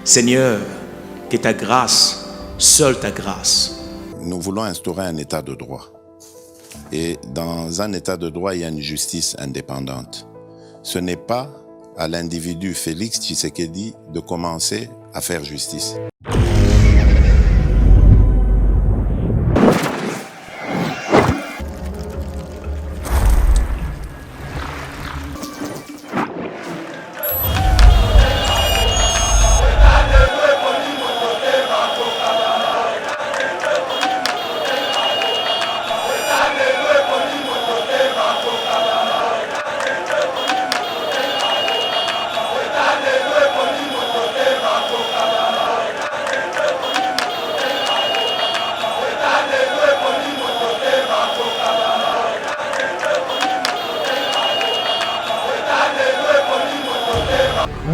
Seigneur, que ta grâce, seule ta grâce. Nous voulons instaurer un état de droit. Et dans un état de droit, il y a une justice indépendante. Ce n'est pas à l'individu Félix Tshisekedi de commencer à faire justice.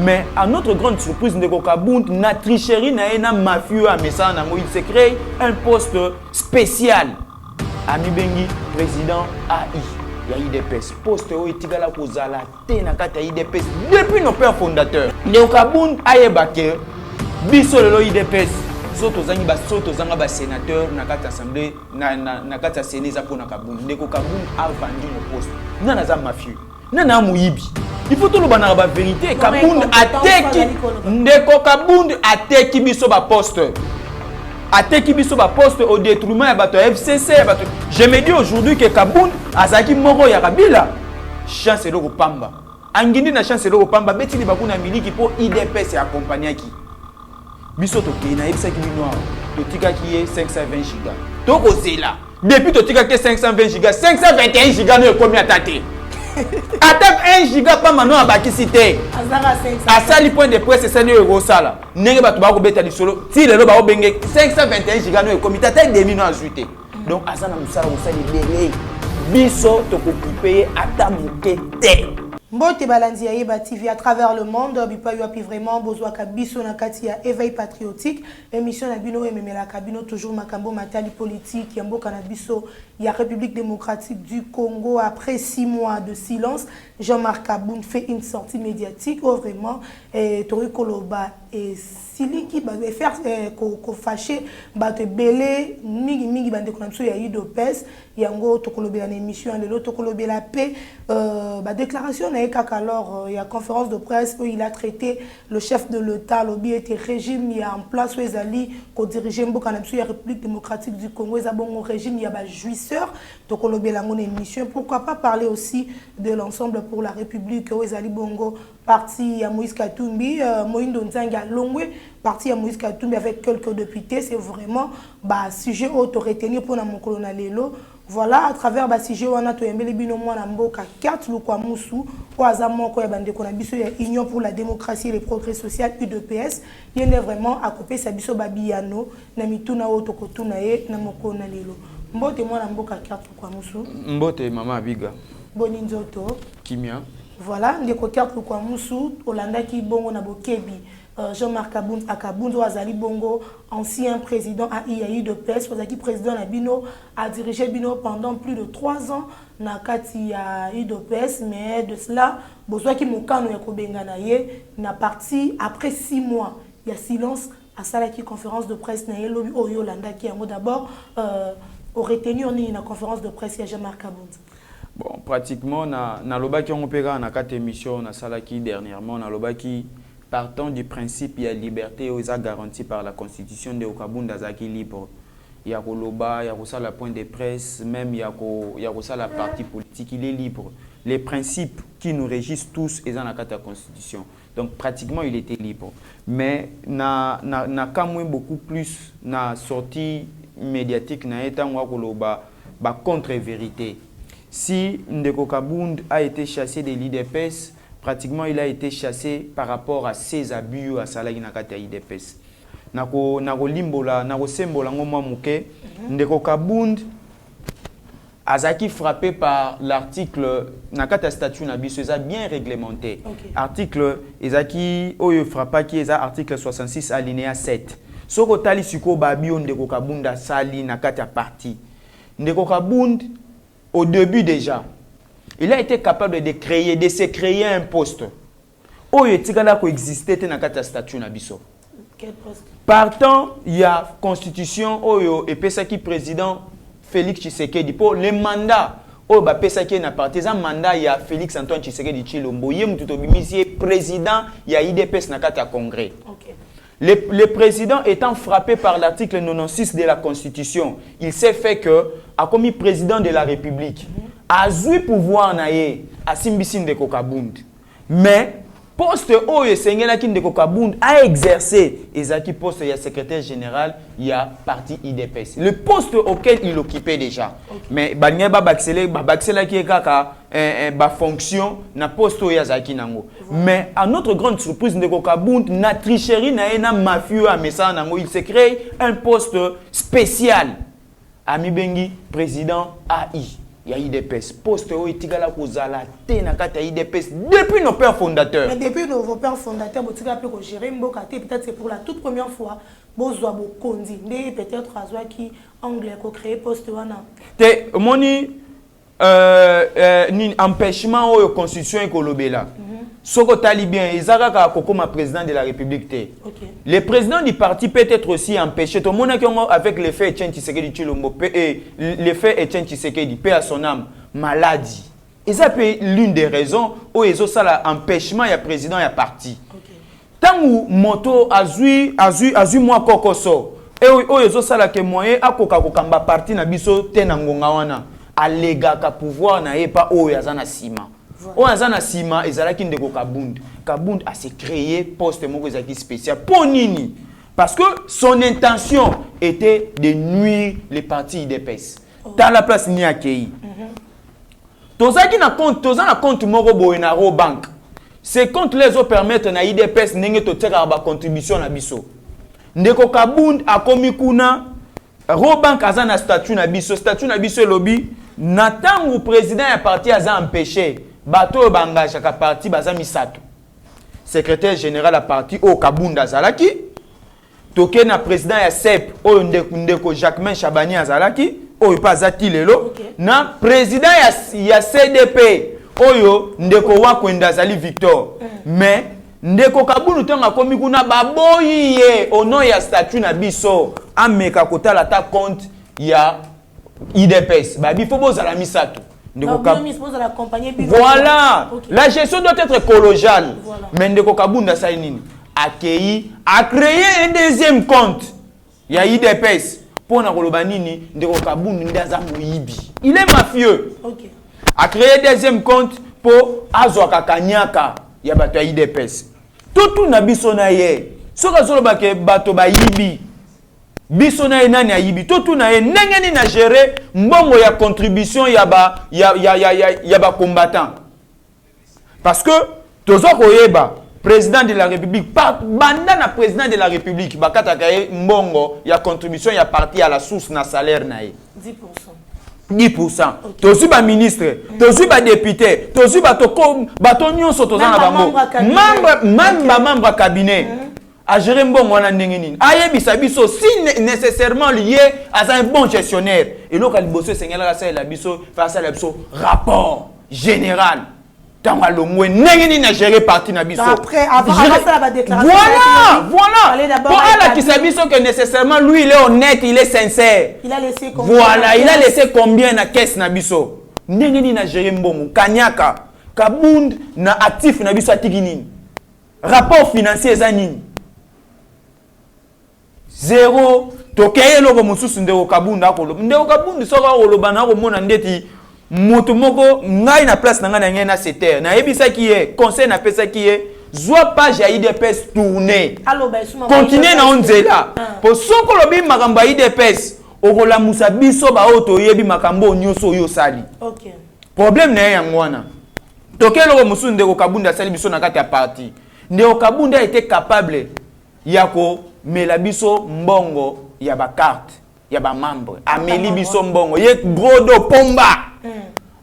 Mais à notre grande surprise, Ndeko Kabound na tricherie na mafieux à Messana Nango, il s'est créé un poste spécial. Ami Bengi, président AI, il y a IDPS. Poste où il y a Kozala, Tenakata IDPS depuis nos pères fondateurs. Ndeko Kabound a yebake, biso lelo IDPS. Soto zanga ba sénateur na kata assemblée na kata sénat pour na Kabound. Ndeko Kabound a vendu le poste. Nana za mafieux. Nana muyibi. Il faut tout le banana la vérité. Kabound ateki Ndeko Kabound ateki biso ba poste. Ateki biso ba poste au détriment ya bato FCC ya bato. Je me dis aujourd'hui que Kabound azaki moko ya Kabila. Chance loko pamba. Angindi na chance loko pamba beti li bakuna miliki pour IDPS ya accompagner qui. Biso to kena ebisaki bino to tika ki ye 520 giga. To ko zela. Depuis to tika ke 520 giga, 521 giga no ekomi atate. Attaque 1 giga pas maintenant à Bakisité. À ça, le point de presse, c'est le euro sala. N'est pas tout bas beta solo. Si le loba obenge 521 giga no comité tête des millions ajouté. Donc à ça na musala musala libéré. Biso to occuper ata mukete. Mbote balandi ya Yeba TV à travers le monde, bipa yo api vraiment bozwa kabiso na kati ya éveil patriotique, émission na bino ememela kabino toujours makambo matali politique ya mboka na biso ya République démocratique du Congo. Après 6 mois de silence, Jean-Marc Kabound fait une sortie médiatique où vraiment Tori Koloba et Siliki ba faire ko fâché ba te belé mingi bande konamso ya UDPS yango tokolobela na émission lelo tokolobela paix ba déclaration na ekaka alors il y a conférence de presse où il a traité le chef de l'État lobby était régime il y a en place où ezali ko diriger mboka na biso ya République démocratique du Congo ezabongo régime il y a ba jouisseur tokolobela ngone émission. Pourquoi pas parler aussi de l'ensemble pour la République où ezali bongo parti ya Moïse Katumbi Moïndo Nzanga Longwe parti à Moïse Katumbi avec quelques députés. C'est vraiment un sujet auto retenu pour la Mokolona Lelo. Voilà, à travers le sujet, on a tout les binomo na mboka 4 lukwa musu au azamo ko ya bande ko na biso ya Union pour la démocratie et le progrès social UDPS. Il est vraiment à couper sa biso babiano na mituna auto kotuna ye na Mokolona Lelo. Mbote mo na mboka 4 lukwa musu. Mbote mama Abiga. Boni nzoto. Kimia. Voilà, ndeko 4 lukwa musu Olanda ki bongo na bokebi. Jean-Marc Kabound Akabound Ouazali Bongo, ancien président à IAI de PES, Ouazaki président à Bino, a dirigé Bino pendant plus de 3 ans na kati à IDPS, mais de cela, Bozwaki Mokano Yakobenganaye n'a parti après 6 mois. Il y a silence à Salaki conférence de presse na Yelobi Oyolanda qui a d'abord aurait tenu en une conférence de presse à Jean-Marc Kabound. Bon, pratiquement na lobaki on opéra na 4 émissions na Salaki dernièrement na lobaki. Partant du principe qu'il y a liberté garantie par la Constitution de Kabound Azaki libre. Il y a Koloba, il y a la point de presse, même il y a la partie politique, il est libre. Les principes qui nous régissent tous sont dans la Constitution. Donc pratiquement il était libre. Mais na beaucoup plus na sortie médiatique na état Koloba ba contre-vérité. Si Ndeko Kabound a été chassé de l'IDPS, pratiquement, il a été chassé par rapport à ses abus à Salagi Nakata IDPS. Nako limbola, nako sembola ngoma muke, Ndeko Kabound azaki frappé par l'article Nakata statut nabiso eza bien réglementé. Okay. Article ezaki oyo frappa ki eza article 66 alinéa 7. Soko tali suko babio Ndeko Kabound asali Nakata parti. Ndeko Kabound au début déjà il a été capable de se créer un poste. Oyo etikala ko exister te na kata statut na biso. Quel poste? Partant, il y a constitution oyo et pesaki président Félix Tshisekedi pour les mandats. Oh ba pesaki na partisan mandat il y a Félix Antoine Tshisekedi Tshilombo. Yem tout obimisi président il y a IDPS na kati ya congrès. Okay. Le président étant frappé par l'article 96 de la Constitution, il s'est fait que, a commis président de la République, a eu pouvoir naé, a simbisin de Kokabund. Mais, poste Oye Sengelakin de Kokabund a exercé, et Zaki poste, il y a secrétaire général, il y a parti IDPS. Le poste auquel il occupait déjà. Okay. Mais, Banyeba Baxela qui est kaka, fonction, na poste Oye Zaki Nango. Mais, à notre grande surprise, de Kokabund, na tricherie, na mafieux à Messa Nango, il s'est créé un poste spécial. Ami Bengi, président AI. Il y a IDPS. Poste où Tigala Kozala, Tenakata IDPS, depuis nos pères fondateurs. Mais depuis nos pères fondateurs, Botika peut gérer Mbokate, peut-être c'est pour la toute première fois, Bozoa Bokondi, peut-être Azoa qui anglais ko créé poste wana. Te moni ni empêchement ou constitution écolobela. Soko talibien, Izaka Kokoma président de la République. Okay. Le président du parti peut être aussi empêché. Tout le monde avec l'effet Etienne Tshisekedi Tshilombo et l'effet Etienne Tshisekedi, paix à son âme, maladie. Et ça peut être l'une des raisons où ils ont ça l'empêchement, il y a président, il y a parti. Tant que moto azui moi kokoso et ils ont ça la que moyen à kokakokamba parti na biso tenangonga wana alega ka pouvoir na pas o yazana sima. On a un sima et Zalaki de Kabund. Kabund a se créé poste Mokozaki spécial. Pour Nini. Parce que son intention était de nuire les partis IDPS. Dans la place ni accueilli. Tozaki na compte Moro Boenaro Bank. Ces comptes les ont permettre na IDPS n'enge to teka ba contribution na biso. Ndeko Kabund a komi kuna Robank azana statut na biso lobby. Natangu président ya parti aza empêché. Bato bangage ka parti baza misato. Secrétaire général à parti au Kabunda Zalaki. Toke na président ya CEP o ndeko Jacquemain Chabani Azalaki o pazati lelo. Okay. Na président ya CDP oyo ndeko Wakwenda Zali Victor. Mais ndeko Kabunda tonga komi kuna baboyi ye ono ya statut na biso ameka kotala ta compte ya IDPS. Babi faut bozala misato. Voilà, okay. La gestion doit être collégiale. Voilà. Mais Ndeko Kabunda Sainini a créé un deuxième compte. Il y a IDPS. Pour Nakolobanini, Ndeko Kabunda Ndaza Moyibi. Il est mafieux. Okay. A créé un deuxième compte pour Azoaka Kanyaka. Il y a bato IDPS. Tout nabiso na ye. Soka solo bake bato ba yibi. Biso na nani ayibi tout na ndengeni na gérer mbongo ya contribution ya ba combattant. Parce que tozo koyeba président de la République banda na président de la République bakata kaye mbongo ya contribution ya parti à la source na salaire na ye 10%. Tozu ba ministre, tozu ba député, tozu bato nyonso toza na bango. Membre cabinet. À gérer mbongo wana ndenge nini ayebisa biso si nécessairement lié à un bon gestionnaire et là quand bosso sengela ça la biso face à la biso rapport général dans le moins ndenge nini na gérer parti na biso après avant ça la déclaration voilà pour elle qui sabiso que nécessairement lui il est honnête, il est sincère, il a laissé combien il a laissé combien na caisse na biso ndenge nini na gérer mbongo Kanyaka Kabund na actif na biso atiki nini rapport financier za nini zéro tokeye loko mususu ndeko Kabunda ko ndeko Kabunda soka oloba na ko mona ndeti moto moko ngai na place na ngai na ngena na secteur na yebisa ki e conseil na pesa ki e zwa page ya IDPS tourner continuer na onzela po soko lobi makambo ya IDPS okola musa biso ba oto yebi makambo nyonso yo sali. Okay. Problème na yango wana tokeye loko mususu ndeko Kabunda sali biso na kati ya parti ndeko Kabunda était capable yako mela biso mbongo ya ba carte ya ba membre ameli biso mbongo ye grodo pomba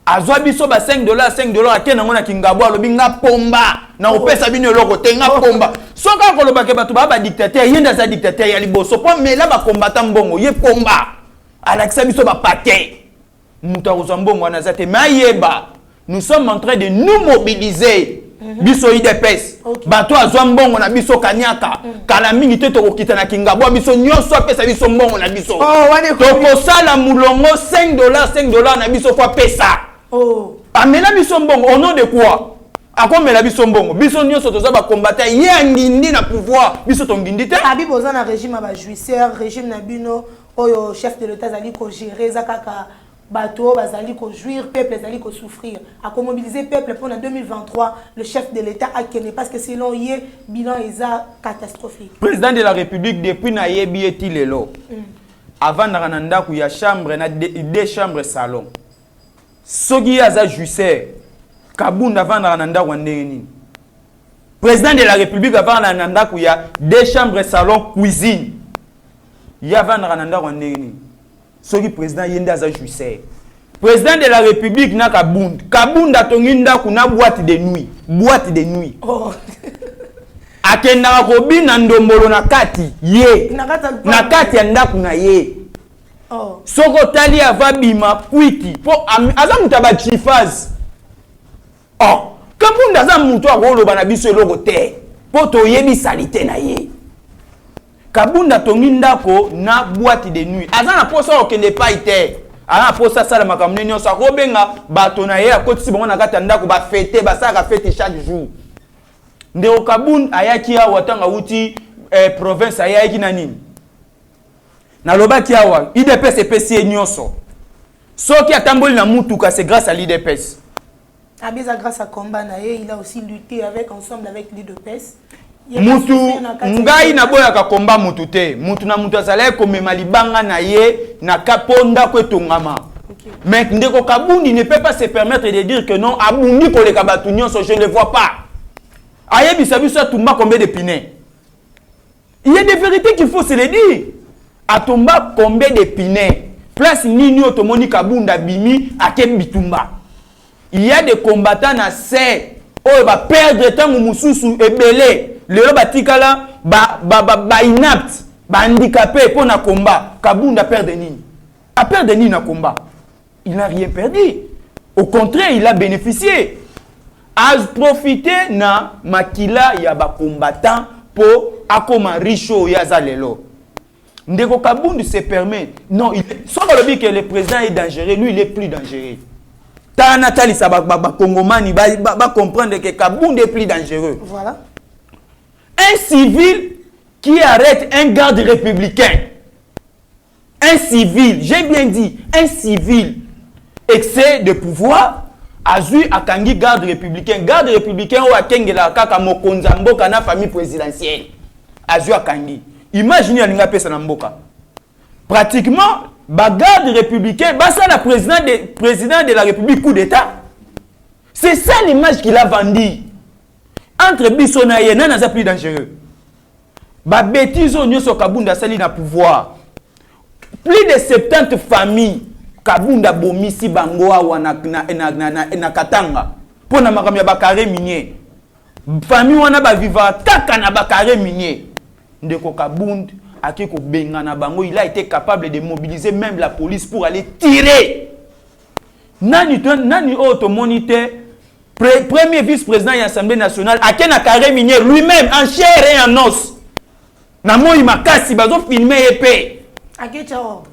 azwa biso ba $5 akena ngona kingabo alobi nga pomba na opesa bino loko tenga pomba soka koloba ke bato ba dictateur yenda za dictateur ya liboso po mela ba combattant mbongo ye pomba alakisa biso ba paquet muta kozwa mbongo na zate mayeba nous sommes en train de nous mobiliser biso IDPS bato azwa mbongo na biso kanyaka kala mingi te tokokita na kingabwa biso nyonso apesa biso mbongo na biso tokosala mulongo $5 na biso kwa pesa amela biso mbongo au nom de quoi akomela biso mbongo biso nyonso toza ba combattre ye ngindi na pouvoir biso tongindi te abi boza na régime ba jouisseur régime na bino oyo chef de l'état zali ko gérer zakaka bateau bazali ko jouir peuple zali ko souffrir a mobiliser peuple pour en 2023 le chef de l'état a kené parce que selon ye bilan eza catastrophique président de la république depuis na yebi eti lelo avant na nanda ku ya chambre na deux chambres salon soki aza jouisseur kabunda avant na nanda ku ndeni président de la république avant na nanda ku ya deux chambres salon cuisine ya avant na nanda ku ndeni soki président yenda aza jouisseur président de la république na kabunda tonginda kuna boîte de nuit akenda ko na ndombolo na kati ye na kati ya ndako na ye soko tali ava bima kwiki po aza mutaba chifaz kabunda aza mutu akoloba na biso eloko te po toyebi salite na ye kabunda tongi ndako na boîte de nuit aza na posa okende pa ite ana posa sala makamune nyonso akobenga bato na ye akotisi bango na kati ya ndako bafete basalaka fete chaque jour ndeko kabunda ayaki awa tanga uti province ayaki na nini nalobaki awa IDPS epesi ye nyonso soki atamboli na mutuka c'est grâce à l'IDPS abisa grâce à combat na ye il a aussi lutté ensemble avec l'IDPS mutu ngai na boya ka komba mutu te mutu na mutu azala komema libanga na ye na kaponda kwetongama mais ndeko kabundi ne peut pas se permettre de dire que non abundi ko le kabatu nyonso je ne le vois pas ayebi sabiso tumba combien de pinets il y a des vérités qu'il faut se le dire atomba combien de pinets place nini otomoni kabunda bimi akebitumba il y a des combattants na se oyo ba perdre temps mususu ebele lelo batikala ba inapte ba handicapé pour na combat kabunda perdre nini a perdre nini na combat il n'a rien perdu au contraire il a bénéficié a profité na makila ya ba combattant pour akoma richo ya zalelo ndeko kabunda se permet non il soit le que le président est dangereux lui il est plus dangereux ta Nathalie ça ba congomani ba comprendre que kabunda est plus dangereux voilà. Un civil qui arrête un garde républicain, un civil, j'ai bien dit, un civil, excès de pouvoir, azui akangi garde républicain ou akengela kaka mokonza mboka na famille présidentielle, azui akangi. Imaginez alinga pesa na mboka. Pratiquement, ba garde républicain, bah ça la président de la République coup d'état. C'est ça l'image qu'il a vendue. Entre biso na ye nana za plus dangereux ba bêtise nyonso kabunda sali na pouvoir plus de 70 familles kabunda bomisi bango awa na Katanga pona makambo ya bakare minier famille wana ba vivra kaka na bakare minier ndeko kabunda akiko benga na bango il a été capable de mobiliser même la police pour aller tirer nani auto moniteur premier vice-président de l'Assemblée nationale, à Kena Carré Minier, lui-même, en chair et en os. Namo Imakasi, bazo filmé épée. À quel ordre?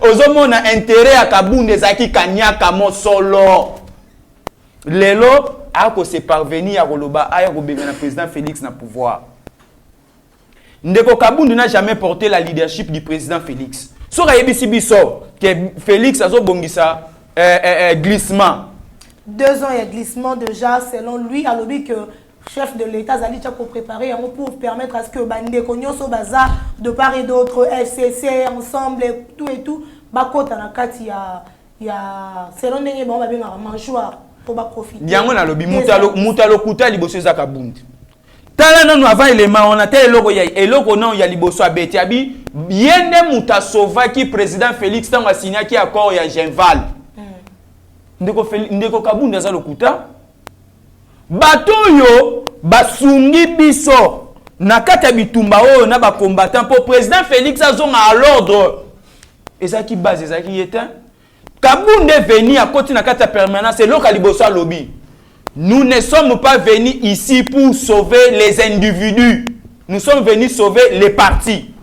Ozomo na intérêt à Kabunde Zaki Kanyaka Mosolo. Lelo, ako se parvenir à Roloba, à le président Félix na pouvoir. Ndeko Kabunde n'a jamais porté la leadership du président Félix. Sora Yebisi Biso, que Félix a zo bongisa. Glissement. 2 ans, il y a glissement déjà, selon lui, à l'objet que chef de l'État Zali pour préparer pour permettre à ce que Bande Konyoso Baza, de part et d'autre, FCC, ensemble, et tout, Bakota Nakati, il y a selon les bons, il y a un manchoir pour profiter. Il y a un lobby, Moutalo Kouta, Liboso Zakabund. Tala non avant élément, on a tel logo, et logo non, il y a Liboso Abetiabi, Yende Moutasova qui président Félix Tango a signé qui accord, il y a Genval. Ndeko kabunda za lokuta bato yo basungi biso na kata bitumba oyo na ba combattant pour président Félix azonga à l'ordre ezaki base ezaki yeta kabunda veni à côté na kata permanence et loka liboso lobby Nous ne sommes pas venus ici pour sauver les individus. Nous sommes venus sauver les partis.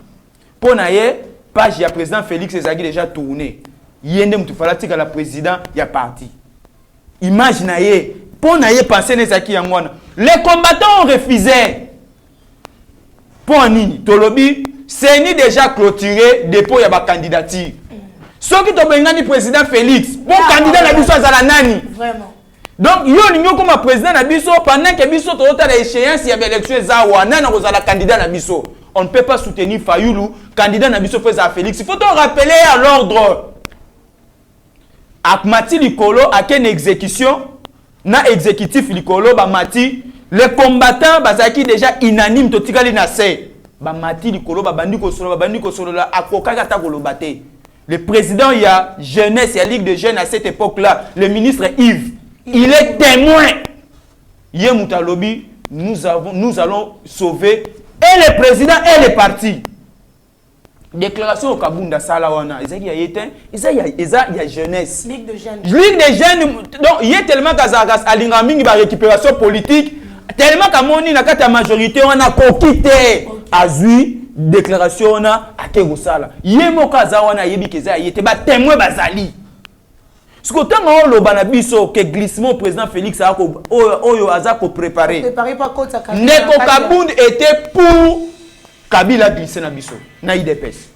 Pour naïe, page il y a président Félix Ezagi déjà tourné. Yende mutufalati que le président y a parti. Imaginez, pour naïe penser nezaki yangwana. Les combattants ont refusé. Pour nini, Tolobi, c'est ni déjà clôturé dépôt ya ba candidature. Ceux qui t'ont ni président Félix, bon candidat la biso azala nani. Vraiment. Donc yo ninyo comme président na biso pendant que biso tota la échéance ya élection za wana na kozala candidat na biso. On ne peut pas soutenir Fayoulou, candidat na biso à Félix. Il faut te rappeler à l'ordre. Akmati Likolo a qu'une exécution, na exécutif Likolo ba mati, les combattants bazaki déjà inanime to tikali na se. Ba mati Likolo ba bandi ko solo la akoka kata ko lobate. Le président il y a jeunesse, il y a ligue de jeunes à cette époque-là, le ministre Yves, il est témoin. Yemutalobi, nous allons sauver et le président et les partis. Déclaration au Kabunda Salawana, il y a jeunesse. Ligue de jeunes. Ligue de jeunes, donc il y a tellement qu'Azagas Alingaming va récupération politique, tellement qu'à mon la majorité on a quitté Azui, déclaration on a Akegosala. Yemo Kazawana Yebikeza, il était témoin Bazali. Ce que tant on le banabiso que glissement président Félix a préparé. Préparé par Kota Kabila. Neko Kabound était pour Kabila glisser na biso na IDPS.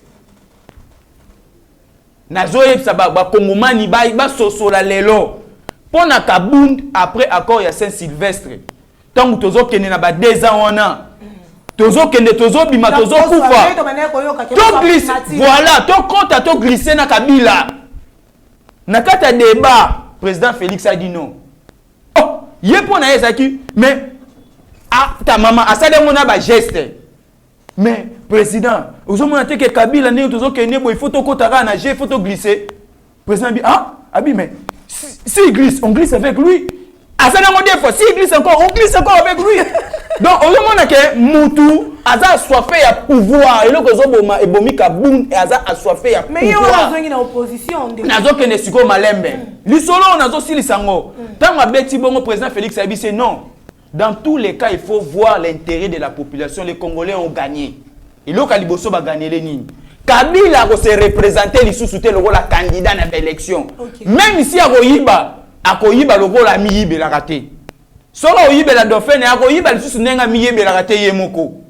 Nazoye ba Kongomani ba sosola lelo. Pour na Kabound après accord ya Saint-Sylvestre. Tant que tozo kene na ba 2 ans on a. Tozo kene tozo bima tozo kufa. To glisse voilà, to compte to glisser na Kabila. Nakata débat, président Félix a dit non. Oh, yé pour na ezaki, mais ah ta maman a ça de mon ba geste. Mais président, vous avez que Kabila ne tozo kene bo il faut to kotara na il faut to glisser. Président dit ah, abi mais si il glisse, on glisse avec lui. Ah ça n'a pas fois, si il glisse encore, on glisse encore avec lui. Donc au moment que Moutou aza assoiffé ya pouvoir et le kozoboma ebomi Kabound et aza assoiffé ya pouvoir. Mais il y a une opposition. Nazo kene siko malembe. Lisolo nazo silisango. Tant abeti bongo président Félix Abi c'est non. Dans tous les cas, il faut voir l'intérêt de la population. Les Congolais ont gagné. Et le Kaliboso va gagner les lignes. Kabila va se représenter les sous-soutés le rôle de candidat à l'élection. Même ici à Royiba le rôle à Miyibe la raté. Sora Royiba la Dauphine à Royiba le sous-souté à Miyibe la raté Yemoko.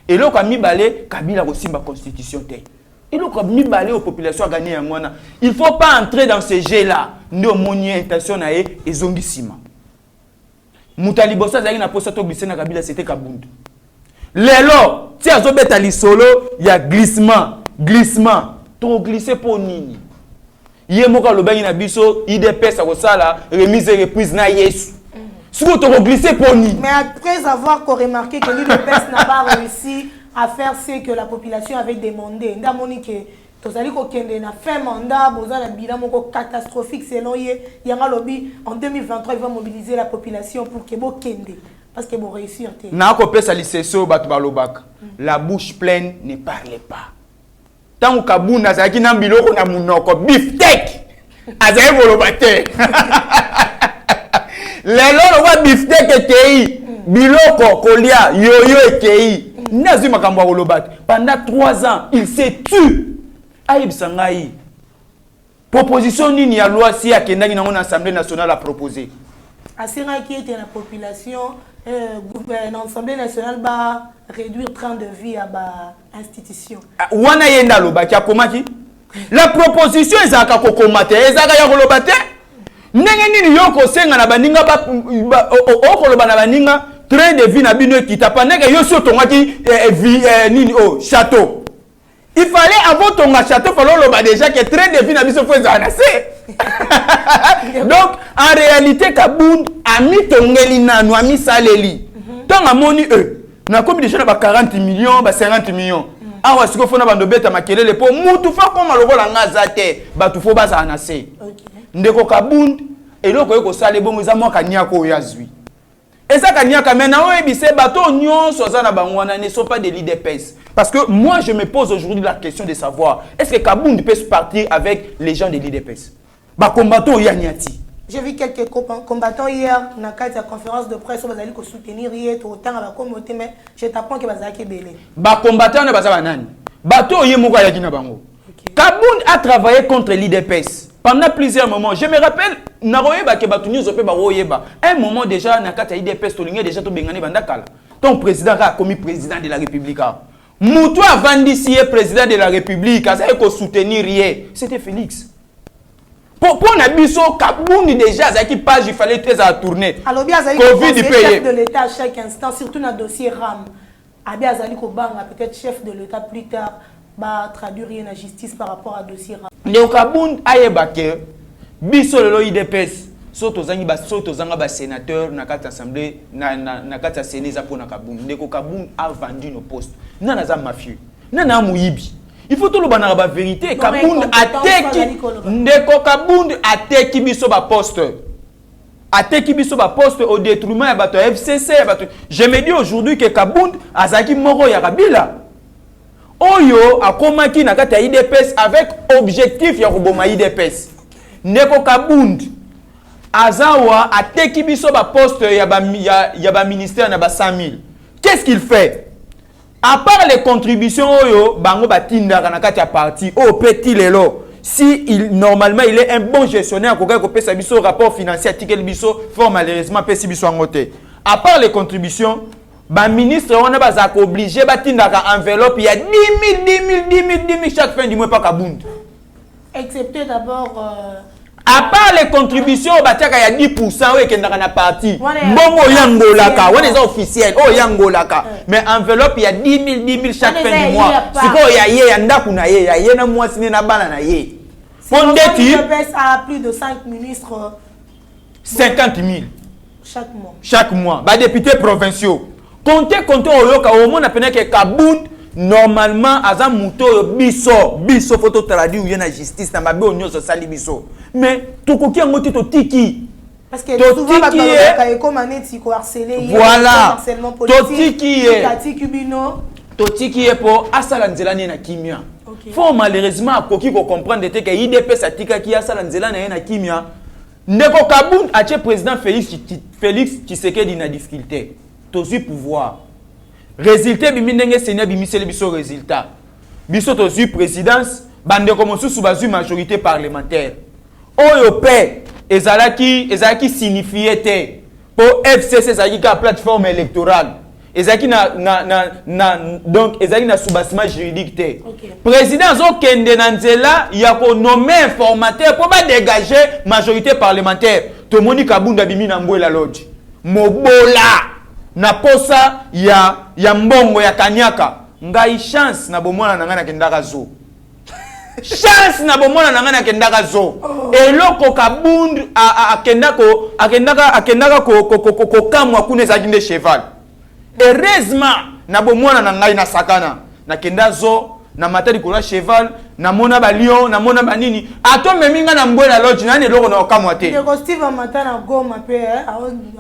Et le Kamibale Kabila aussi ma constitution. Et le Kamibale aux populations a gagné un mois. Il ne faut pas entrer dans ces jeux-là. Nous avons une intention et zongissima. Moutalibosa zaki na posa to glissé na Kabila c'était Kabound. Lelo, ti azobeta lisolo, il y a glissement. To glisser pour nini. Yé moka lobangi na biso, IDPS akosala remise et reprise na Yesu. Si vous to glisser pour nini. Mais après avoir remarqué que l'IDPS n'a pas réussi à faire ce que la population avait demandé, ndamoni que tozali ko kende na fin mandat boza na bilan moko catastrophique selon ye yanga lobby en 2023 il va mobiliser la population pour que bo kende parce que bo réussir té na ko pesa liseso batu balobaka la bouche pleine ne parle pas tant Kabound azaki na biloko na munoko beefsteak azali bolobate lelo lo wa beefsteak ekei biloko kolia yoyo ekei nazi makambo bolobate pendant 3 ans il s'est tué. Aïb Sangaï. Proposition ni ya loi si à Kendani dans l'Assemblée nationale a proposé. Asira qui était la population, l'Assemblée nationale va réduire 30 de vie à la institution. Wana yenda lo baki akomaki. La proposition est à kokomate, ezaka ya kolobate. Ndenge nini yoko senga na baninga ba okoloba na baninga train de vie na bino kita paneka yo so tongaki nini château. Il fallait avant ton château, il fallait déjà que train de vie n'a pas fait. Donc, en réalité, Kabound a mis ton gelina, a mis saleli. Tant à moni na comme déjà 40 millions, 50 millions. Ah ouais, ce qu'il faut na bando beta makele le po mutu fa comme le rôle ngazate, ba tu faut ba za anase. Ndeko Kabound et loko yoko sale bon za mo kanyako yazwi. Et ça, quand il y a des bateaux, ne sont pas des l'IDPS. Parce que moi, je me pose aujourd'hui la question de savoir, est-ce que Kabound peut se partir avec les gens de l'IDPS? Bah, combattons Yanyati. J'ai vu quelques combattants hier dans la conférence de presse où ils allaient soutenir hier tout autant à la communauté, mais je t'apprends que ils allaient belé. Ba combattant ne pas nani. Bato yemuka ya kina bango. Kabound a travaillé contre l'IDPS pendant plusieurs moments. Je me rappelle naroyeba ke batu nyozo pe ba royeba. Un moment déjà na kata IDPS to linga déjà to bengani bandakala. Ton président a commis président de la République. Moutou a vendu président de la République, ça a soutenir rien. C'était Félix. Pour Nabiso, Kabound déjà, ça qui page, il fallait très à tourner. Alors bien, ça chef de l'État à chaque instant, surtout dans le dossier RAM. Abia Azali Kobanga, peut-être chef de l'État plus tard, va traduire la justice par rapport à dossier RAM. Le Kabound a ébaqué, biso le IDPS, soto zanga ba sénateur na kata assemblée na kata sénat pour na Kabound. Le Kabound a vendu nos postes. Nana za mafieux, nana muyibi. Il faut tout le banara ba vérité. Kabound a teki, ndeko Kabound a teki biso ba poste. A teki biso ba poste au détriment ya bato FCC ya bato. Je me dis aujourd'hui que Kabound azaki moko ya Kabila. Oyo akomaki na kata IDPS avec objectif ya koboma IDPS. Ndeko Kabound azawa a teki biso ba poste ya ba ministère na ba 100 000. Qu'est-ce qu'il fait? À part les contributions, bango batinda kanakati à parti, petit lelo. Si normalement il est un bon gestionnaire, ko pesa biso rapport financier tikel biso, fort malheureusement pesi biso ngote. À part les contributions, ba ministre on a bazak obligé batinda ka enveloppe, il y a 10 000 chaque fin du mois par Kabound. Excepté d'abord à part les contributions, il y a 10% qui sont dans la partie. Bon, yangolaka, on est officiel, oh yangolaka. Mais enveloppe, il y a 10 000 chaque fin du mois. C'est quoi, il y a il y a mois, c'est na banana ye. On a plus de 5 ministres. 50 000 chaque mois. Chaque mois. Bah députés provinciaux. Comptez au monde appelé que Kabound. Normalement, Azam Mouto biso photo traduit ou y a la justice na mabe onyo so sali biso. Mais to koki ngoti to tiki. Parce que souvent ba ka eko maneti ko harceler voilà. Harcèlement politique. To tiki e po asala nzela na kimia. Faut malheureusement koki ko comprendre que IDPS atika ki asala nzela na kimia. Ndeko Kabound a président Félix Tshisekedi na difficulté. Tozu pouvoir. Résultat bimindenge senya bimisele biso résultat. Biso tozu présidence bande comme sous bazu majorité parlementaire. Oyo pe ezalaki signifié te pour FCC ezalaki ka plateforme électorale. Ezalaki donc ezalaki na soubassement juridique te. Président zo kende na nzela ya ko nommer informateur pour ba dégager majorité parlementaire. To moni Kabound bimi na mbwela lodge. Mobola na posa ya mbongo ya kanyaka ngai chance na bomona na ngana kendaka zo chance na bomona na ngana kendaka zo eloko Kabound akendaka ko kamwa kuna za kinde cheval heureusement na bomona na ngai na sakana na kenda zo na matari kola cheval na mona ba lion na mona ba nini atome minga na mbwela lodge nani eloko na kamwa te de Steve matana goma pe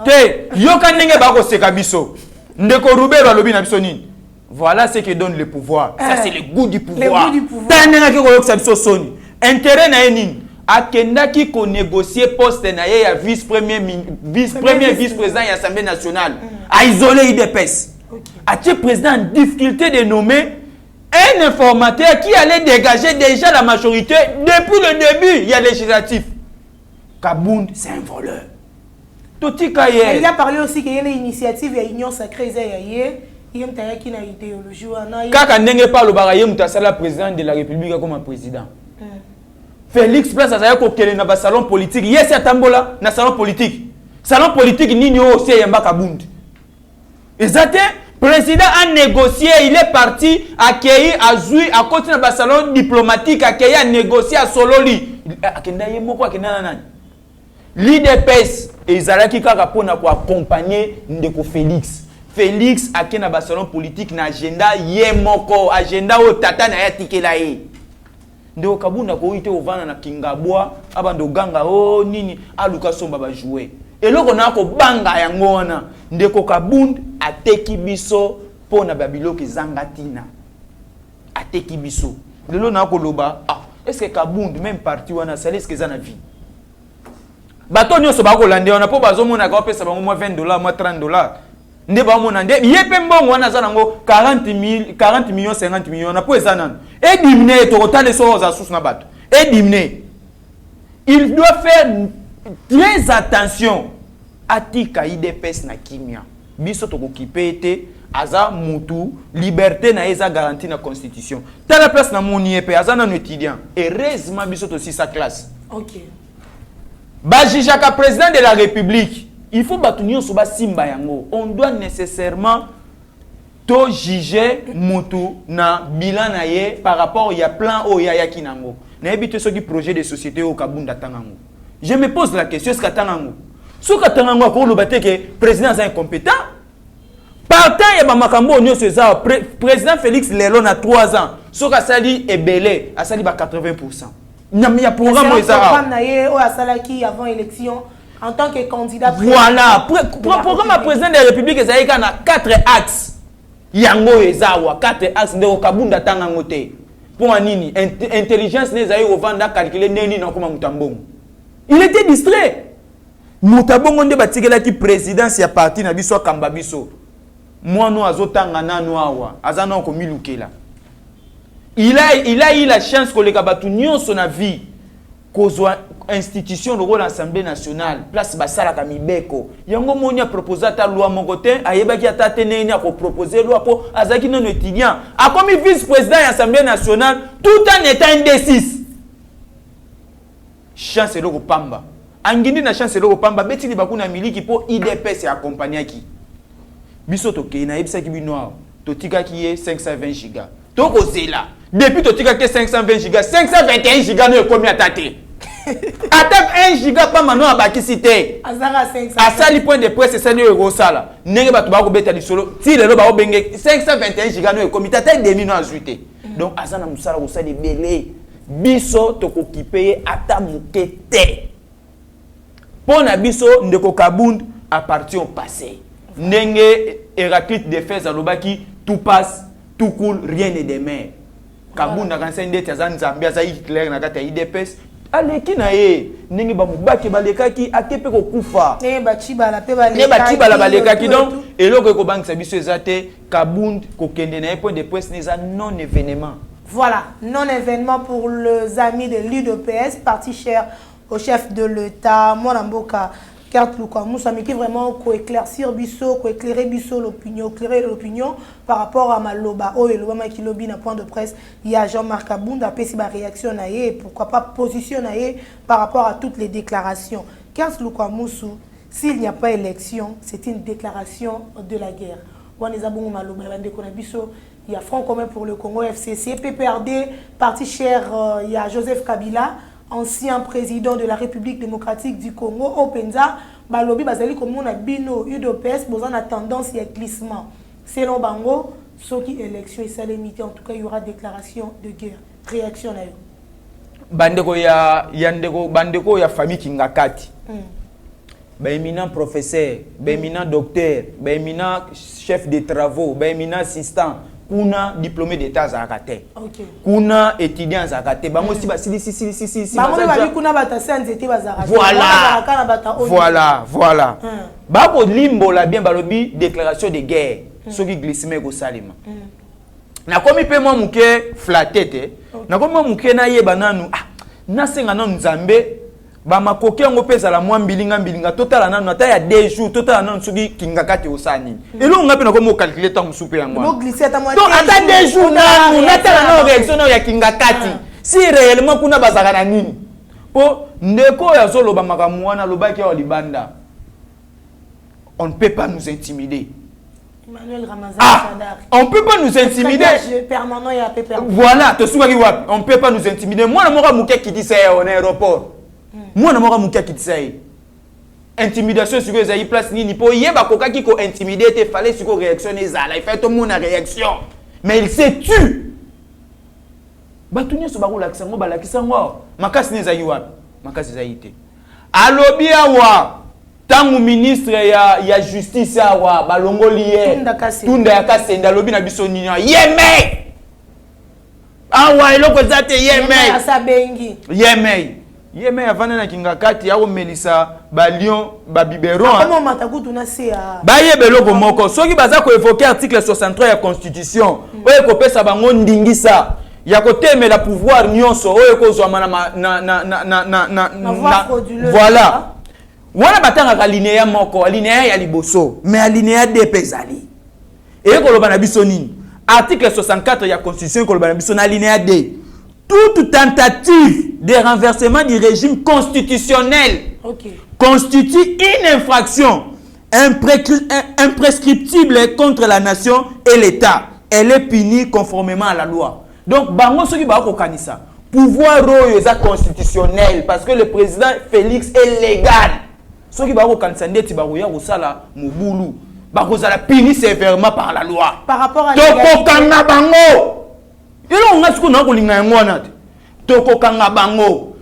te yoka ndenge ba ko seka biso ndeko Rubero alobi na biso nini. Voilà ce qui donne le pouvoir. Ça c'est le goût du pouvoir. Le goût du pouvoir. Tanenga ki ko yoksa biso soni intérêt na nini akenda ki ko négocier poste na ye ya vice-président ya Assemblée nationale a isolé IDPS. A-t-il président en difficulté de nommer un informateur qui allait dégager déjà la majorité depuis le début, il y a législatif. Kabound, c'est un voleur. Il a parlé aussi qu'il y a une initiative et union sacrée. Il y a une idéologie. Kaka ndenge parle baraye mutasala président de la République comme un président. Félix Place a ko kele na salon politique. Yes atambola na salon politique. Salon politique nini aussi yamba Kabound. Exactement. Président a négocié, il est parti accueillir à Zui à côté de salon diplomatique accueillir à négocier à Sololi. Akenda yemoko akenda nani. L'IDPS et Zalaki kaka pona ko accompagner ndeko Félix. Félix akena ba salon politique na agenda yemoko agenda o tata na ya tikela ye. Ndeko Kabound ko ite ovana na Kingabwa abando ganga o nini aluka somba ba jouer. Et loko na ko banga yango wana ndeko Kabound ateki biso pona babiloki zangatina ateki biso lelo na ko loba est-ce que Kabound même parti wana sale est-ce que ça na vie bato nyonso bakolande wana po bazomona ka pesa bango moins $20 moins $30 nde bamona nde yepe mbongo wana za nango 40 millions 50 millions na po eza nano et diminuer tokotale so za sous na bato et diminuer il doit faire très attention atika IDPS na kimia biso tokokipe ete aza mutu liberté na eza garantie na constitution tala place na moni epe aza na étudiant heureusement biso to si sa classe OK bajijaka président de la république il faut batu nyonso ba simba yango on doit nécessairement to juger mutu na bilan na ye par rapport ya plan o ya kinango na ebite soki projet de société au kabunda tangango je me pose la question est-ce que tangango soka tangango ko lobate que président est incompétent partant ya ba makambo nyonso eza président Félix lelo na 3 ans soka sali ebele asali ba 80%. Il y a programme avant élection en tant que candidat. Voilà, programme à président de la République est à 4 axes. Yango ezawa 4 axes de Okabunda tangangote. Pour anini intelligence les aïe au vanda calculer neni na koma mutambongo. Il était distrait. Mutambongo nde batikela ki présidence ya parti na biso kamba biso. Moi no azotanga nanu awa, azana ko milukela. Il a eu la chance que les Kabatu nyonso na vie kozwa institution de l'Assemblée nationale place basala kamibeko yango moni a proposé ta loi mongote ayebaki ata teneni a proposer loi pour azaki non étudiant a comme vice-président de l'Assemblée nationale tout en étant indécis chance le pamba angindi na chance le pamba beti li bakuna miliki po IDPS ya accompagner ki biso to ke na ebisa ki bino to tika ki ye 520 giga to ko zela depuis tu as 520 gigas, 521 gigas ne combien attaqué. Attaque 1 giga pas maintenant à Bakisité. À ça, les points de presse, c'est ça, le euro sala. N'est pas tout bas bêta du solo. Si le loba bengue 521 gigas ne combien attaque des minutes ajouté. Donc, Azana Moussala, vous savez, belé. Biso, toko qui paye, ata moukete. Pour na biso, ndeko kabund appartient au passé. Nenge, Héraclite de Fès, Alobaki, tout passe, tout coule, rien n'est demain. Kabunda kansende tazan Zambia za Hitler na kata IDPS aleki na ye ningi ba mubaki balekaki akepe ko kufa ba chibala pe balekaki ne ba chibala balekaki donc eloko ko bank sabiso ezate Kabund ko kende na point de presse neza non événement. Voilà, non événement pour les amis de l'UDPS, parti cher au chef de l'État Monamboka Carte Luka Moussa, mais qui vraiment éclaircir biso, éclairer biso l'opinion, éclairer l'opinion par rapport à Maloba. Oh, et l'Obama qui lobby dans point de presse, il y a Jean-Marc Abounda, après si ma réaction et pourquoi pas positionner par rapport à toutes les déclarations. Carte Luka Moussa, s'il n'y a pas élection, c'est une déclaration de la guerre. Il y a Front commun pour le Congo, FCC, PPRD, parti cher, il y a Joseph Kabila, ancien président de la République démocratique du Congo, Openza, Balobi Bazali comme on a bino UDPS, besoin de tendance il y a glissement. Selon Bango, ceux qui élection et ça limité, en tout cas il y aura déclaration de guerre. Réaction là. Bandeko bandeko ya famille Kingakati. Ben éminent professeur, ben éminent docteur, ben éminent chef de travaux, ben éminent assistant. Kuna diplômé d'état zakate. OK. Kuna étudiant zakate. Bango si si. Bango ba kuna batasi nzete bazakate. Voilà. Bako limbo la bien balobi déclaration de guerre. Soki glissement ko salima. Na komi pe moi muke flatete. Na komi moi muke na yeba nanu. Na senga nanu nzambe ba makoke ngo pesa la mwa mbilinga total nanu ata ya 2 jours total nanu soki kingakati osani elo ngapi na komo calculer tant soupe yango mo glisser ta mwa donc ata 2 jours nanu natala na réaction ya kingakati si réellement kuna bazaka na nini po ndeko ya zolo ba makamu wana lobaki ya libanda on ne peut pas nous intimider. Emmanuel Ramazan Sadar. On ne peut pas nous intimider. Permanent ya PPR. Voilà, on ne peut pas nous intimider. Moi na moka muke qui dit ça au aéroport. Moi na moka muke qui dit ça. Intimidation sur les place ni po yeba koka ki ko intimider te fallait sur réactionner ça. Il fait tout le monde a réaction. Mais il s'est tu. Batunye so ba relaxa ngo ba lakisa ngo. Makasi ne za yiwa. Makasi za yite. Alobi awa. Tangu ministre ya justice awa balongoli ye tunda ya kasenda lobi na biso nini yeme awa eloko zate yeme asa bengi yeme Yeme avana na kingakati ya melisa ba lion ba biberon. Comment matakutu na se a ba yebelo moko soki baza ko évoquer article 63 ya constitution oyo ko pesa bango ndingisa ya ko temela pouvoir nyonso oyo ko zwa na voilà. Wana batanga alinéa moko alinéa ya liboso mais alinéa de pesali. Et ko loba na biso nini? Article 64 ya constitution ko loba na biso na alinéa D. Toute tentative de renversement du régime constitutionnel constitue une infraction imprescriptible contre la nation et l'État. Elle est punie conformément à la loi. Donc, bango soki ba ko kanisa. Pouvoir royo est constitutionnel parce que le président Félix est légal. Soki ba ko kanisa ndeti ba roya ko sala mobulu. Ba ko sala puni sévèrement par la loi. Par rapport à Toko kanga bango. Elo ngasuko na ko linga ngwana te. Toko kanga bango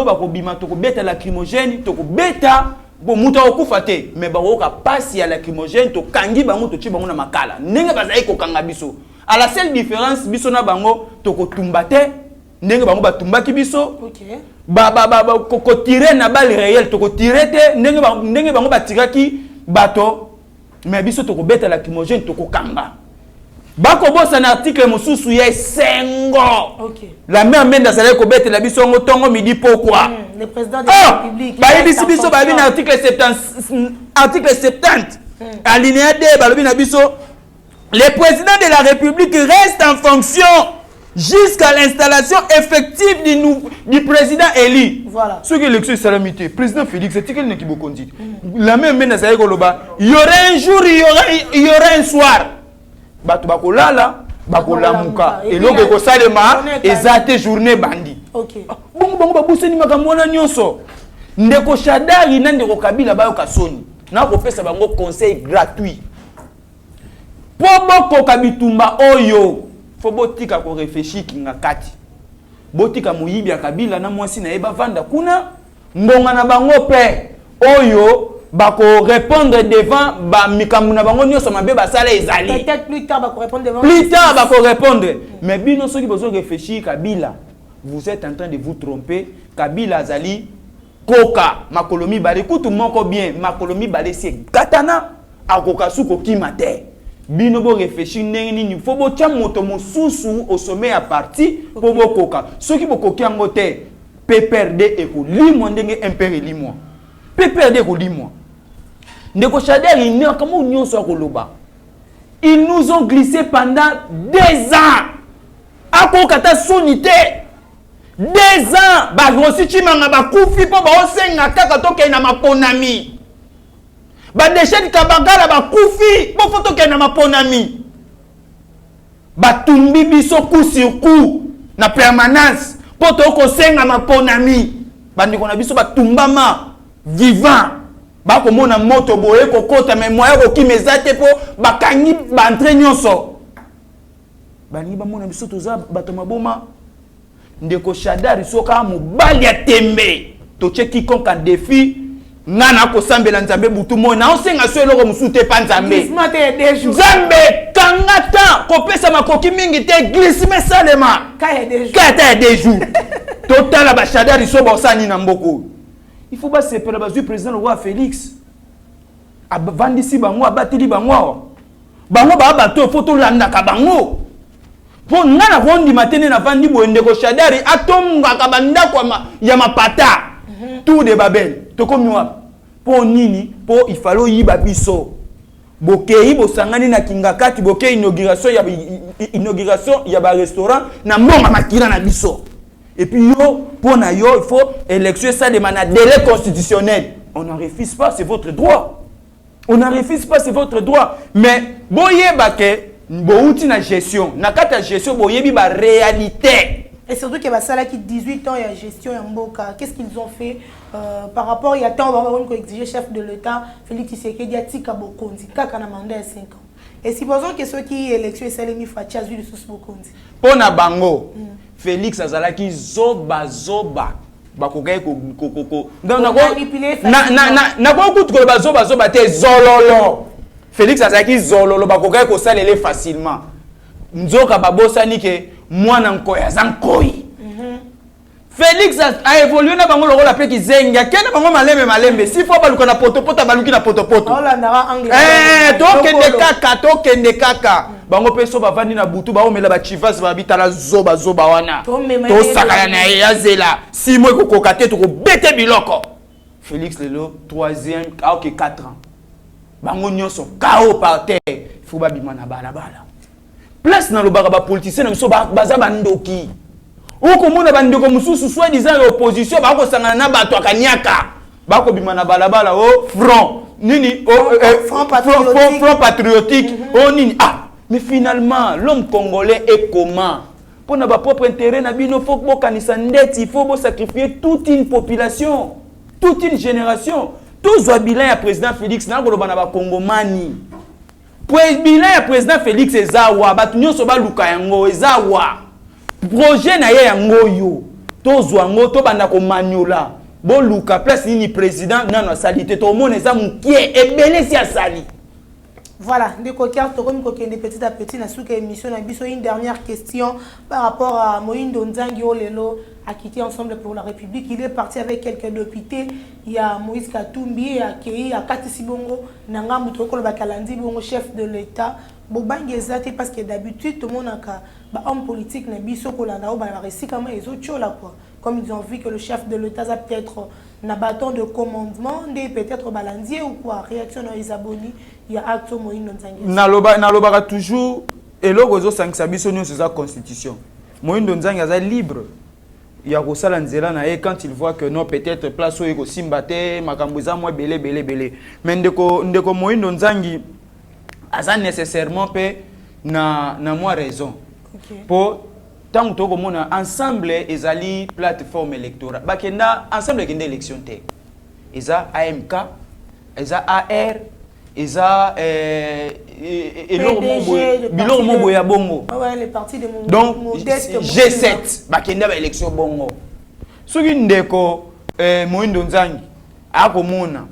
ba ko bima toko beta lacrymogène toko beta bo muta okufa te mais ba ko ka passe ya lacrymogène to kangi bango to chi bango na makala ndenge bazai ko kanga biso à la seule différence biso na bango toko tumba te ndenge bango ba tumbaki biso ba ko tirer na balle réelle toko tirer te ndenge bango ba tiraki bato mais biso toko beta lacrymogène toko kanga. Bako bossa un article mosusu ya sengo. La même menda sala ko bete la biso ngotongo midi pourquoi? Le président de la République. Ba yebisi biso ba bi na article 70. Alinéa D ba lobi na biso le président de la République reste en fonction jusqu'à l'installation effective du président élu. Voilà. Ce que l'élection salamité, président Félix, c'est qu'il n'est qui beaucoup dit. La même menda sala ko loba, il y aurait un jour, il y aurait un soir. Batu bakolala bakolamuka eloko ko salema ezate journée bandi bongo babuseni makambo na nyonso ndeko Shadari na ndeko Kabila bayo kasoni na ko pesa bango conseil gratuit pobo ko kabitumba oyo fo botika ko réfléchir kinga kati botika muyibi ya Kabila na mwasi na eba vanda kuna ngonga na bango pe oyo bako répondre devant ba mikambu na bango nyonso mabe basala ezali peut-être plus tard bako répondre devant bako répondre mais bino soki besoin réfléchir Kabila vous êtes en train de vous tromper Kabila azali koka makolomi bale kutu moko bien makolomi bale c'est katana akoka suko kimate bino bo réfléchir ndenge nini faut bo tia moto mosusu au sommet à parti pour bo koka soki bo koki yango te PPRD eko limo ndenge impère limo PPRD eko limo. Ndeko Shadari il ils nous ont glissé pendant 2 ans. Ako kata sonité 2 ans ba grossi chimanga ba kufi po ba osenga kaka toke na maponami. Ba déchet kabagala ba kufi po fotoke na maponami. Ba tumbi biso coup sur coup na permanence po to ko senga maponami. Ba ndiko na biso ba tumbama vivant. Bako mona moto boye ko kota mais moya ko kimezate po bakangi ba entraînement so. Bani ba mona biso toza bato maboma ndeko Shadari soka mobali ya tembe to cheki konka défi ngana ko sambela nzambe butu mo na osenga so eloko musute pa nzambe. Nzambe kangata ko pesa makoki mingi te glissime salema kaya des jours. Total ba Shadari so ba osani na mboko. Il faut pas se faire le président le roi Félix. Abandisi bango abateli bango. Bango ba bato photo landa ka bango. Po ngana rondi matene na vandi bo ndeko Shadari atonga ka banda kwa ya mapata. Tout de Babel. To komiwa. Po nini? Po il fallait yiba biso. Bokei bo sangani na kingakati bokei inauguration ya ba restaurant na mbonga makira na biso. Et puis yo, pour na yo, il faut élection ça demande un délai constitutionnel. On n'en refuse pas, c'est votre droit. On n'en refuse pas, c'est votre droit. Mais boye bake, bouti na gestion, na kata gestion boye bi ba réalité. Et surtout que basala qui 18 ans il y a gestion en Mboka. Qu'est-ce qu'ils ont fait par rapport il y a tant on va exiger chef de l'État Félix Tshisekedi a tika bokonzi kaka na mandat de 5 ans. Et supposons que ceux qui élection salemi fachi azu de sous bokonzi. Pona bango. Félix azalaki zoba bakokai ko na ko kutu ko zoba te zololo. Félix azalaki zololo bakokai ko salele facilement. Nzoka babosani ke mwana nkoya zankoi. Félix a évolué na bango loko la pe ki zenga kena bango malembe si faut baluka na poto baluki na poto tokende kaka bango pe so bavandi na butu baomela ba chivas babitala zoba wana to sakana na yazela si moi kokoka te to bete biloko Félix lelo 3e ok 4 ans bango nyonso KO par terre faut babima na bala place na lobaka ba politicien na biso baza bandoki Oko mona bandeko mususu soit disant l'opposition bako sangana na bato akanyaka bako bima na balabala au front nini front patriotique nini mais finalement l'homme congolais est comment pour na ba propre intérêt na bino faut bokanisa ndeti il faut sacrifier toute une population toute une génération tous wa bilan ya président Félix na ko na ba kongomani pour bilan ya président Félix ezawa batu nyonso ba luka yango ezawa projet na ye yango yo tozwa ngo to banda ko maniola bo luka place ni président nano salite to mona za mukie ebele si asali. Voilà, ndeko carte comme kokende petit à petit na souka émission na biso une dernière question par rapport à Moïndo Nzangi Olelo a quitté Ensemble pour la République. Il est parti avec quelques députés. Il y a Moïse Katumbi, il y a Kei, il y a Kati Sibongo, Nanga Moutoko Bakalandi, bon chef de l'État. Bobangi ezate parce que d'habitude tout le monde a homme politique na biso ko la na ba récit comment ils ont chola quoi. Comme ils ont vu que le chef de l'État a peut-être na bâton de commandement, peut-être balandier ou quoi. Réaction na Isaboni, il y a acte Moïndo Nzangi. Naloba toujours et logo zo sangisa biso nyo sa constitution. Moïndo Nzangi aza libre. Il y a Rosala Nzela na et quand il voit que non peut-être place où iko simbate makambuza moi belé. Mais ndeko Moïndo Nzangi aza nécessairement pe na moi raison. Okay. Pour tant que mona ensemble ezali plateforme électorale bakenda ensemble kende élection te eza AMK eza AR eza biloko mobo ya bongo les partis de mon donc G7 bakenda ba élection bongo soki ndeko Moïndo Nzangi akomona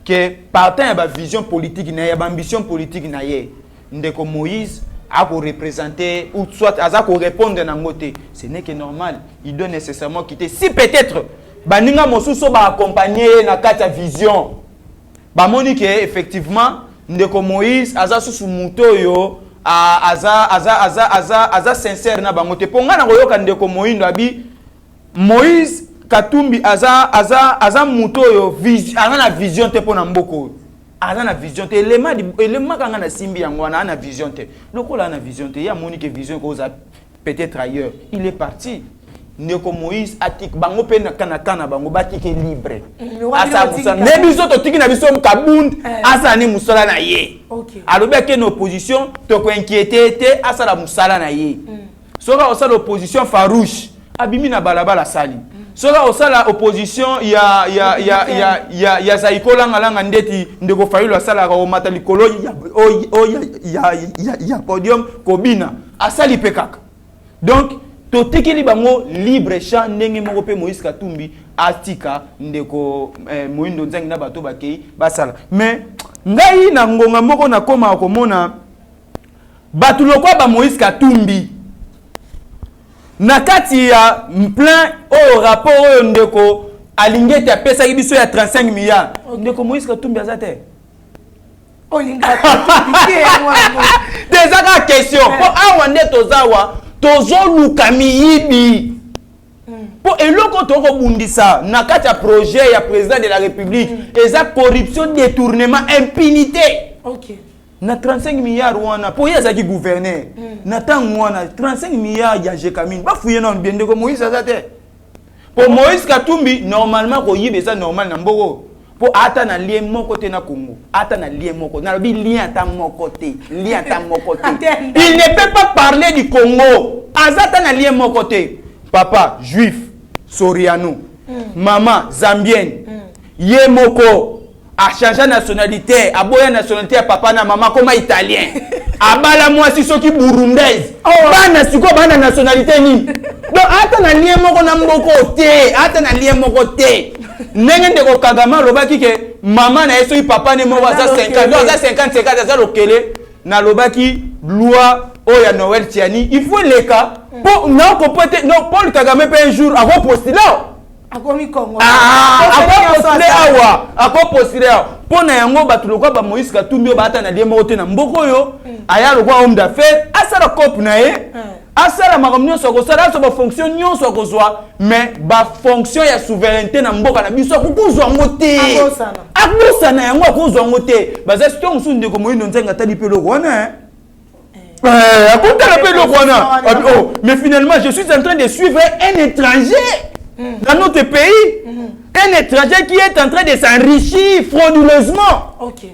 que partant ya ba vision politique na ya ba ambition politique na ye ndeko Moïse à représenter ou soit à répondre dans côté, ce n'est que normal. Il doit nécessairement quitter. Si peut-être baninga mosuso ba accompagner na kata vision, ba monique effectivement ndeko Moïse aza sous muto yo aza sincère na bangote. Ponga na koyoka ndeko Moïse abi Moïse Katumbi aza muto yo na vision te pona mboko. Aza na vision te élément kanga na simbi yango na vision te lokola na vision te ya monique vision ko za peut-être ailleurs il est parti ndeko Moïse atik bango pe na kana bango batike libre asa musa ne biso to tiki na biso kabund asa ni musala na ye alobi ke na opposition to ko inquiéter te asa la musala na ye soka osa l'opposition farouche abimi na balabala sali soka osala opposition ya zaikola ngalanga ndeti ndeko Fayulu asala ko mata likolo ya podium kobina asali pekaka donc to tikili bango libre champ ndenge moko pe Moïse Katumbi atika ndeko Moïndo Nzangi na bato bakei basala mais ngai na ngonga moko na koma komona bato lokwa ba Moïse Katumbi nakati ya plein au rapport ndeko alingete apesa biso ya 35 milliards ndeko Moïse Katumbi azate olinga déjà la question pour awande tozawa tozoluka miyibi pour eloko toko bundisa nakati ya projet ya président de la République eza corruption détournement impunité na 35 milliards wana pour yeza ki gouverneur na tango wana 35 milliards ya Jekamine ba fouiller na bien ndeko Moïse azate pour Moïse Katumbi normalement ko yibe ça normal na mboko pour ata na lien moko te na Congo ata na lien moko na bi lien ta moko te il ne peut pas parler du Congo azata na lien moko te papa juif Soriano maman zambienne ye moko a changé nationalité, a boya nationalité à papa na maman comme italien. A bala moi si soki burundaise. Bana siko bana nationalité ni. Donc ata na lien moko na mboko te, ata na lien moko te. Ndenge ndeko Kagama lobaki ke maman na eso papa ne moko za 50. Donc za 50 za lokele na lobaki loi oh ya Noël Tiani, il faut les cas pour non compoter non Paul Kagame un jour à reposter là. Akomi Congo. Ako postile pour na yango batu lokwa ba Moïse Katumbi bata na liemba ote na mboko yo aya lokwa homme d'affaires asala cop na ye asala makamnyo soko sala so ba fonction nyon soko zwa mais ba fonction ya souveraineté na mboka na biso kukuzwa ngote akusa na yango akuzwa ngote baza sito nsunde ko moyindo nzenga tali pe loko wana mais finalement je suis en train de suivre un étranger dans notre pays, un étranger qui est en train de s'enrichir frauduleusement. Ok.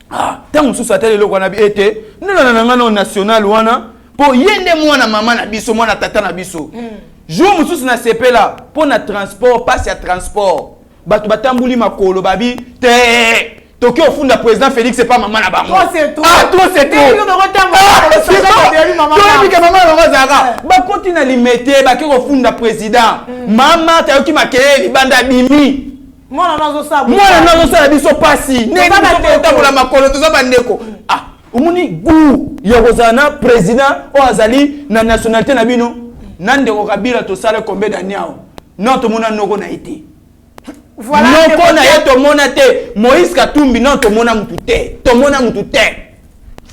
Ah, tant que ça télé le qu'on a été, non national wana pour yende moi na maman na biso moi na tata na biso. Jour mususu na CP là pour na transport passe à transport. Batu batambuli makolo babi te. Tokyo au fond de président Félix c'est pas maman na bango. Trop c'est trop. Ah, trop c'est trop. Ba continue à limiter ba ke au fond de président. Maman ta yoki makele libanda bimi. Moi nazo sa biso pasi. Ne ba ko la makolo to za bandeko. Ah, umuni gu ya kozana président o azali na nationalité na bino. Nande ko kabila to sala combien d'années. Non to mona noko na été. Voilà non kona yeto mona te Moïse Katumbi non to mona mutu te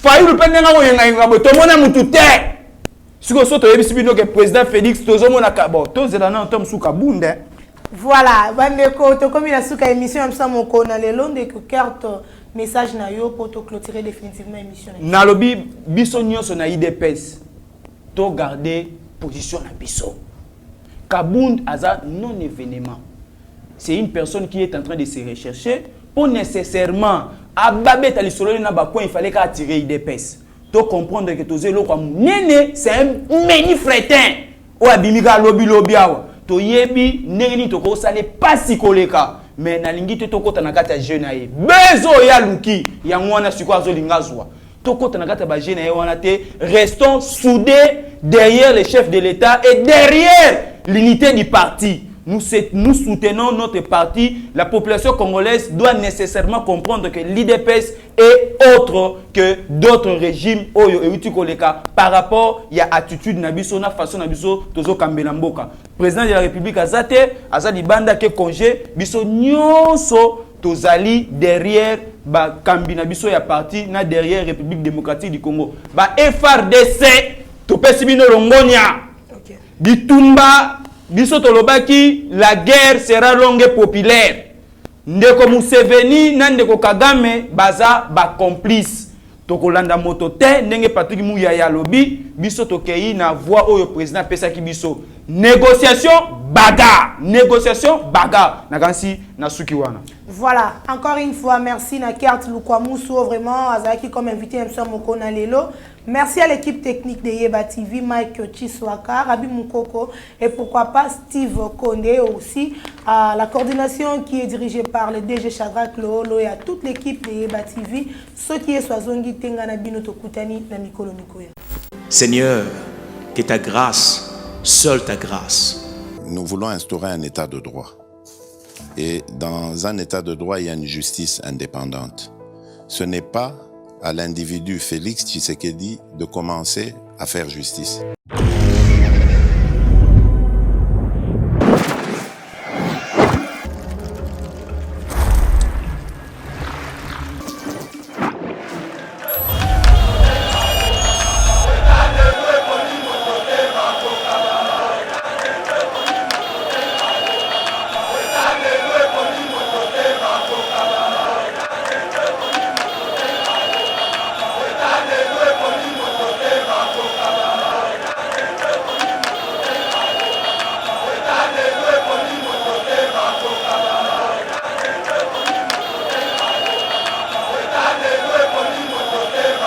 Fayulu pendenga ko yenga ngabo to mona mutu te siko so to yebisi bino ke président Félix tozo mona kabo to zela na tom suka bunde. Voilà bandeko to komi na suka émission amsa moko na lelo ndeko carte message na yo pour to clôturer définitivement émission na lobi biso nyonso na IDPS to garder position na biso Kabund aza non événement. C'est une personne qui est en train de se rechercher pour nécessairement ababe talisolo na bakon il fallait qu'attirer IDPS. To comprendre que tozelo comme nene c'est un meni fretin o abimika lobi awa. To yebi neni to ko sale pasi koleka mais na lingi to kota na kata jeune aye. Bezo ya luki ya ngwana sikwa zo lingazwa. To kota na kata ba jeune aye wana te restons soudés derrière les chefs de l'État et derrière l'unité du parti. Nous soutenons notre parti. La population congolaise doit nécessairement comprendre que l'IDPS est autre que d'autres régimes par rapport à l'attitude nabiso, na façon nabiso, tozo kambela mboka. Président de la République azate, azali banda ke congé, biso nyonso tozali derrière ba kambi nabiso ya parti na derrière République démocratique du Congo. Ba FRDC to pesibino longonia. Bitumba biso tolobaki la guerre sera longue et populaire. Ndeko Museveni na ndeko Kagame baza ba complice. Tokolanda moto te ndenge Patrick Muyaya lobi biso tokei na voix oyo président pesa ki biso. Négociation bagarre nakansi na suki wana. Voilà, encore une fois merci na carte Lukwamusu vraiment azaki comme invité M. Mokona lelo. Merci à l'équipe technique de Yeba TV, Mike Chiswaka, Rabi Moukoko et pourquoi pas Steve Kondé aussi. À la coordination qui est dirigée par le DG Shadrack Loholo et à toute l'équipe de Yeba TV. Ce qui est Swazongi Tengana Binoto Kutani na Mikolo Mikoya. Seigneur, que ta grâce, seule ta grâce. Nous voulons instaurer un état de droit. Et dans un état de droit, il y a une justice indépendante. Ce n'est pas à l'individu Félix Tshisekedi de commencer à faire justice.